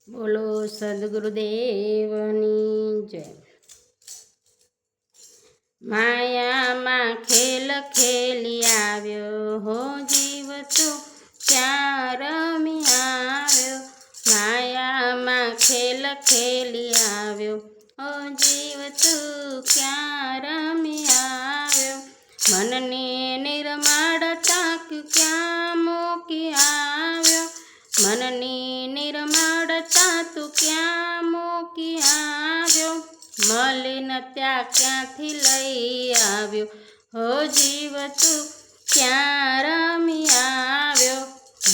બોલો સદગુરુદેવની જય। માયામાં ખેલ ખેલી આવ્યો હો જીવ તું ક્યાં રમી આવ્યો। માયામાં ખેલ ખેલી આવ્યો હો જીવ તું ક્યાં રમી આવ્યો। મનને નિર્મળ તાક્યું ક્યાં મૂકી આવ્યો। મનની નિર્મળતા તું ક્યાં મૂકી આવ્યો। મલિન ત્યાં ક્યાંથી લઈ આવ્યો હો જીવ તું ક્યાં રમી આવ્યો।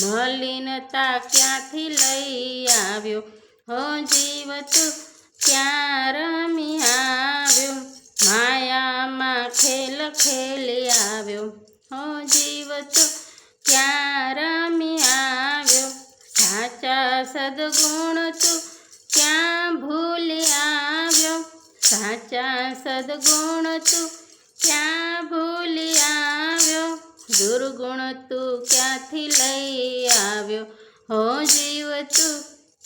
મલિનતા ક્યાંથી લઈ આવ્યો હો જીવ તું ક્યાં રમી આવ્યો। માયામાં ખેલ ખેલી આવ્યો હો જીવ તું ક્યાં રમી આવ્યો। સાચા સદગુણ તું ક્યાં ભૂલી આવ્યો। સાચા સદગુણ તું ક્યાં ભૂલી આવ્યો। દુર્ગુણ તું ક્યાંથી લઈ આવ્યો હો જીવ તું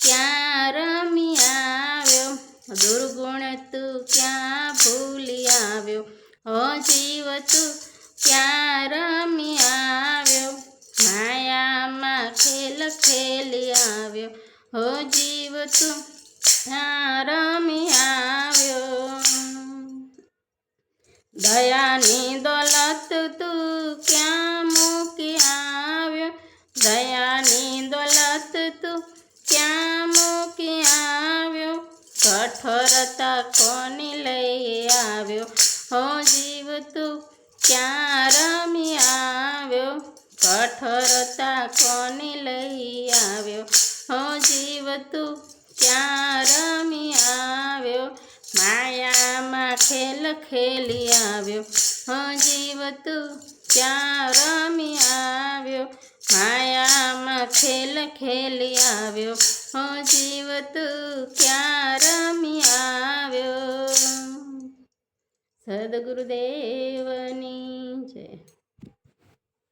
ક્યાં રમી આવ્યો। દુર્ગુણ તું ક્યાં ભૂલી આવ્યો હો જીવ તું ક્યાં રમી આવ્યો। માયામાં ખેલ ખેલી આવ્યો હો જીવ તું ક્યાં રમી આવ્યો। દયાની દોલત તું ક્યાં મૂકી આવ્યો। દયાની દોલત તું ક્યાં મૂકી આવ્યો। કઠોરતા કોની લઈ આવ્યો હો જીવ તું ક્યાં રમી આવ્યો। કઠોરતા કોની લઈ આવ્યો હો જીવ તું ક્યાં રમી આવ્યો। માયામાં ખેલ ખેલી આવ્યો હો જીવ તું ક્યાં રમી આવ્યો। માયામાં ખેલ ખેલી આવ્યો હો જીવ તું ક્યાં રમી આવ્યો। સદગુરુદેવની જય।